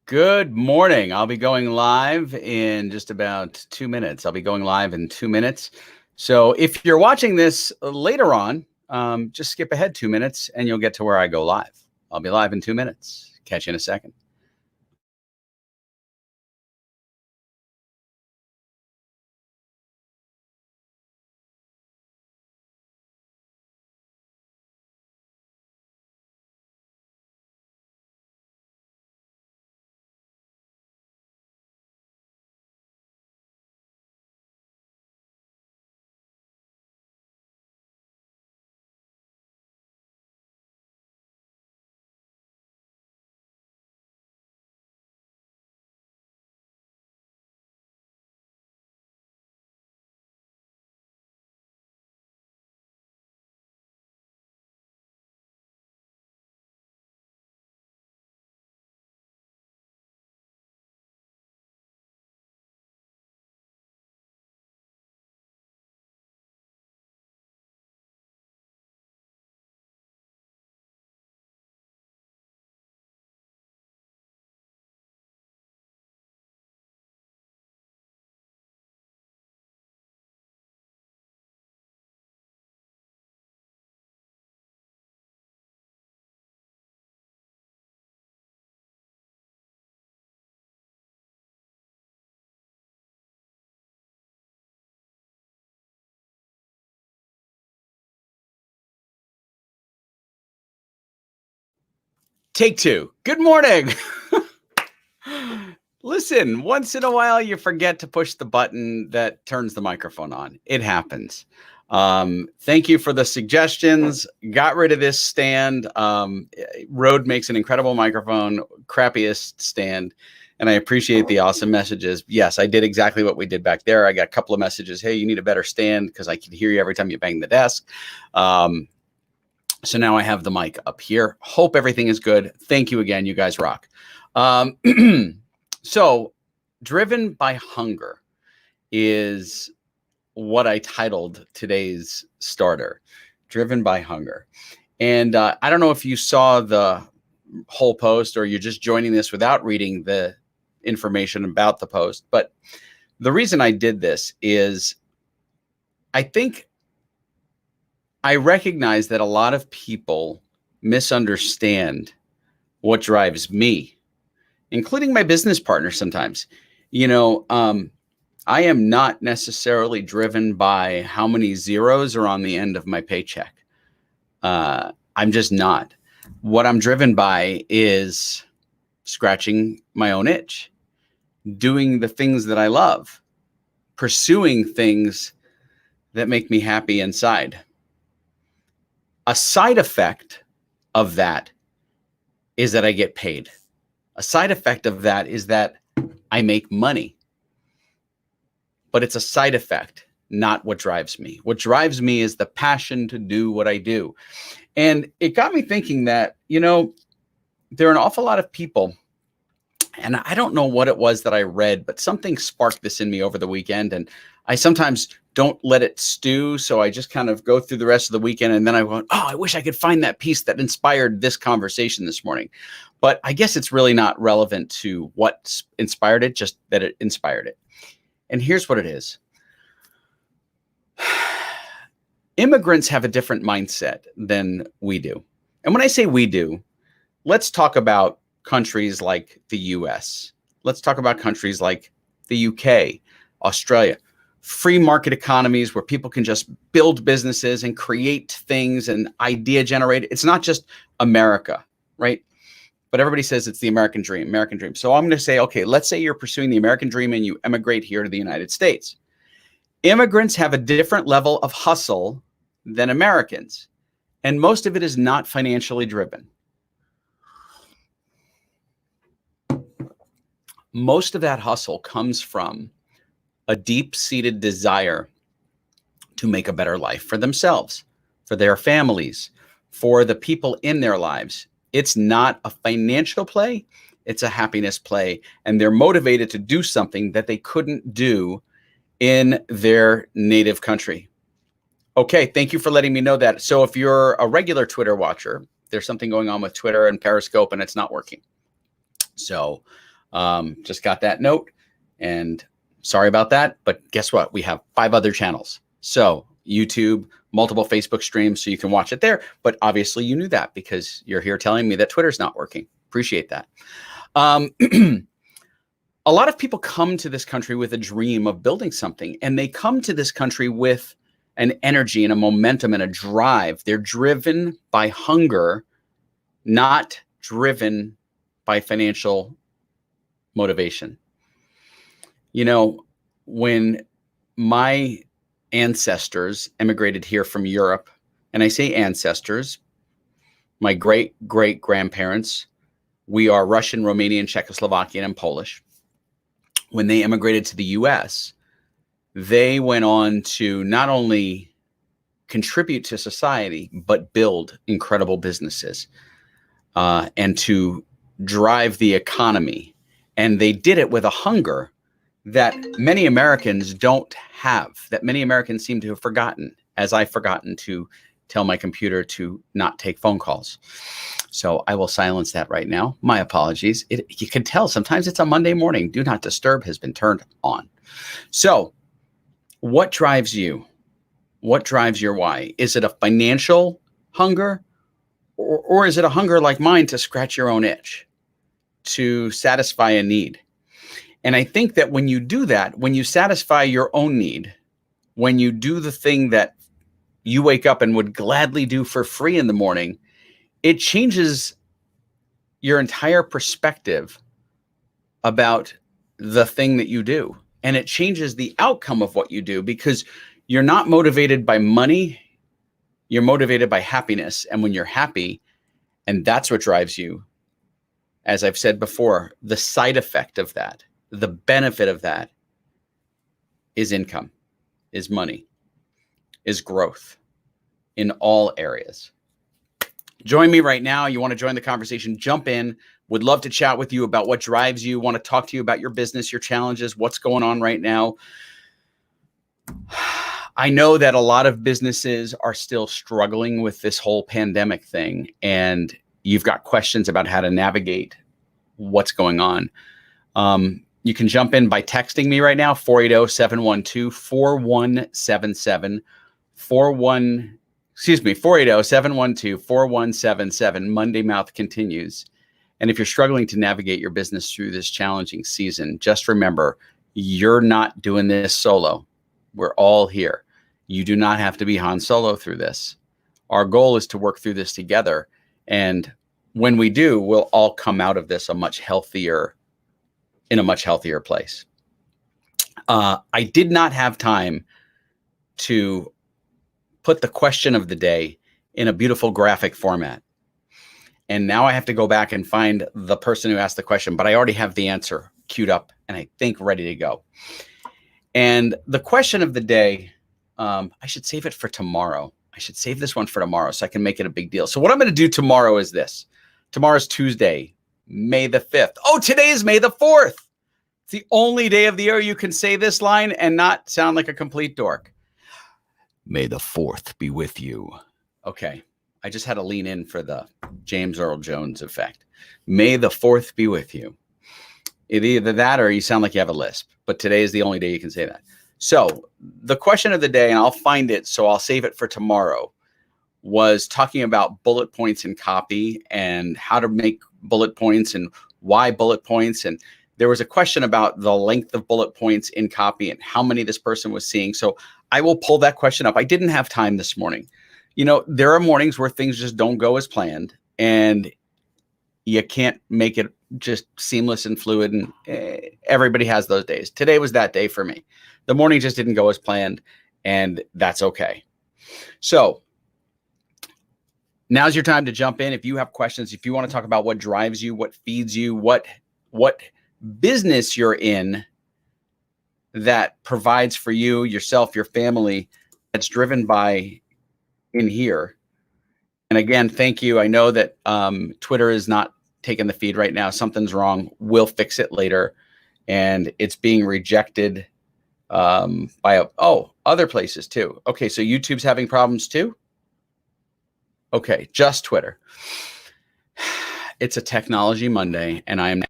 Good morning. I'll be going live in just about 2 minutes. I'll be going live in 2 minutes. So if you're watching this later on, just skip ahead 2 minutes and you'll get to where I go live. I'll be live in 2 minutes. Catch you in a second. Take two. Good morning. Listen, once in a while, you forget to push the button that turns the microphone on. It happens. Thank you for the suggestions. Got rid of this stand. Rode makes an incredible microphone, crappiest stand. And I appreciate the awesome messages. Yes, I did exactly what we did back there. I got a couple of messages. Hey, you need a better stand because I can hear you every time you bang the desk. So now I have the mic up here. Hope everything is good. Thank you again. You guys rock. So driven by hunger is what I titled today's starter, driven by hunger. And I don't know if you saw the whole post or you're just joining this without reading the information about the post. But the reason I did this is I think I recognize that a lot of people misunderstand what drives me, including my business partners sometimes. I am not necessarily driven by how many zeros are on the end of my paycheck. I'm just not. What I'm driven by is scratching my own itch, doing the things that I love, pursuing things that make me happy inside. A side effect of that is that I get paid. A side effect of that is that I make money. But it's a side effect, not what drives me. What drives me is the passion to do what I do. And it got me thinking that, there are an awful lot of people, and I don't know what it was that I read, but something sparked this in me over the weekend. And I sometimes don't let it stew. So I just kind of go through the rest of the weekend. And then I went, I wish I could find that piece that inspired this conversation this morning. But I guess it's really not relevant to what inspired it, just that it inspired it. And here's what it is. Immigrants have a different mindset than we do. And when I say we do, let's talk about countries like the US. Let's talk about countries like the UK, Australia, free market economies where people can just build businesses and create things and idea generate. It's not just America, right? But everybody says it's the American dream, American dream. So I'm going to say, okay, let's say you're pursuing the American dream and you emigrate here to the United States. Immigrants have a different level of hustle than Americans, and most of it is not financially driven. Most of that hustle comes from a deep-seated desire to make a better life for themselves, for their families, for the people in their lives. It's not a financial play, it's a happiness play. And they're motivated to do something that they couldn't do in their native country. Okay, thank you for letting me know that. So if you're a regular Twitter watcher, there's something going on with Twitter and Periscope and it's not working. So Just got that note, and sorry about that. But guess what? We have 5 other channels. So YouTube, multiple Facebook streams, so you can watch it there. But obviously you knew that because you're here telling me that Twitter's not working. Appreciate that. A lot of people come to this country with a dream of building something, and they come to this country with an energy and a momentum and a drive. They're driven by hunger, not driven by financial motivation. You know, when my ancestors immigrated here from Europe, and I say ancestors, my great-great-grandparents, we are Russian, Romanian, Czechoslovakian, and Polish. When they immigrated to the US, they went on to not only contribute to society, but build incredible businesses and to drive the economy. And they did it with a hunger that many Americans don't have, that many Americans seem to have forgotten, as I've forgotten to tell my computer to not take phone calls. So I will silence that right now. My apologies. You can tell sometimes it's a Monday morning. Do not disturb has been turned on. So what drives you? What drives your why? Is it a financial hunger, or is it a hunger like mine to scratch your own itch, to satisfy a need? And I think that when you do that, when you satisfy your own need, when you do the thing that you wake up and would gladly do for free in the morning, it changes your entire perspective about the thing that you do. And it changes the outcome of what you do, because you're not motivated by money. You're motivated by happiness. And when you're happy, and that's what drives you, as I've said before, the side effect of that, the benefit of that is income, is money, is growth in all areas. Join me right now. You want to join the conversation, jump in. Would love to chat with you about what drives you. Want to talk to you about your business, your challenges, what's going on right now. I know that a lot of businesses are still struggling with this whole pandemic thing, and you've got questions about how to navigate what's going on. You can jump in by texting me right now, 480-712-4177, 480-712-4177. Monday Mouth continues. And if you're struggling to navigate your business through this challenging season, just remember, you're not doing this solo. We're all here. You do not have to be Han Solo through this. Our goal is to work through this together. And when we do, we'll all come out of this in a much healthier place. I did not have time to put the question of the day in a beautiful graphic format. And now I have to go back and find the person who asked the question, but I already have the answer queued up and I think ready to go. And the question of the day, I should save it for tomorrow. I should save this one for tomorrow so I can make it a big deal. So what I'm going to do tomorrow is this. Tomorrow's Tuesday, May the 5th. Oh, today is May the 4th. It's the only day of the year you can say this line and not sound like a complete dork. May the 4th be with you. Okay. I just had to lean in for the James Earl Jones effect. May the 4th be with you. Either that or you sound like you have a lisp, but today is the only day you can say that. So the question of the day, and I'll find it, so I'll save it for tomorrow, was talking about bullet points in copy and how to make bullet points and why bullet points. And there was a question about the length of bullet points in copy and how many this person was seeing. So I will pull that question up. I didn't have time this morning. You know, there are mornings where things just don't go as planned and you can't make it just seamless and fluid. And everybody has those days. Today was that day for me. The morning just didn't go as planned, and that's okay. So now's your time to jump in. If you have questions, if you want to talk about what drives you, what feeds you, what business you're in that provides for you, yourself, your family, that's driven by in here. And again, thank you. I know that Twitter is not taking the feed right now. Something's wrong. We'll fix it later. And it's being rejected by other places too. Okay, so YouTube's having problems too? Okay, just Twitter. It's a Technology Monday, and I am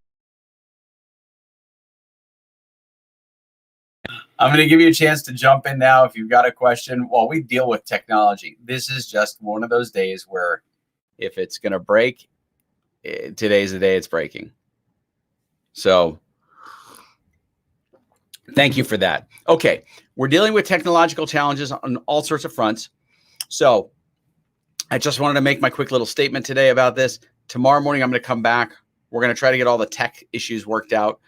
I'm going to give you a chance to jump in now if you've got a question while we deal with technology. This is just one of those days where if it's going to break, today's the day it's breaking. So thank you for that. Okay, we're dealing with technological challenges on all sorts of fronts. So I just wanted to make my quick little statement today about this. Tomorrow morning, I'm going to come back. We're going to try to get all the tech issues worked out.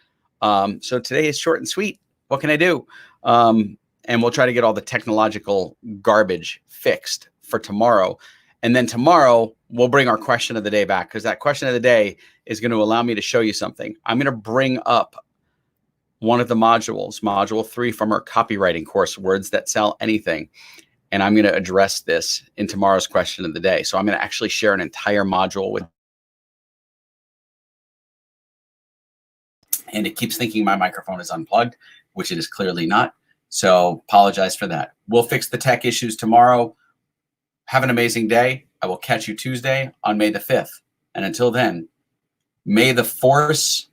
So today is short and sweet. What can I do? And we'll try to get all the technological garbage fixed for tomorrow. And then tomorrow, we'll bring our question of the day back, because that question of the day is going to allow me to show you something. I'm going to bring up one of the modules, module 3 from our copywriting course, Words That Sell Anything. And I'm going to address this in tomorrow's question of the day. So I'm going to actually share an entire module with, and it keeps thinking my microphone is unplugged, which it is clearly not. So apologize for that. We'll fix the tech issues tomorrow. Have an amazing day. I will catch you Tuesday on May the 5th. And until then, may the force,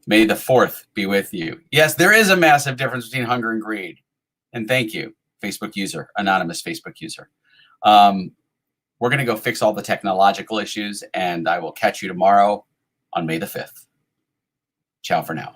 may the 4th be with you. Yes, there is a massive difference between hunger and greed. And thank you, Facebook user, anonymous Facebook user. We're going to go fix all the technological issues, and I will catch you tomorrow on May the 5th. Ciao for now.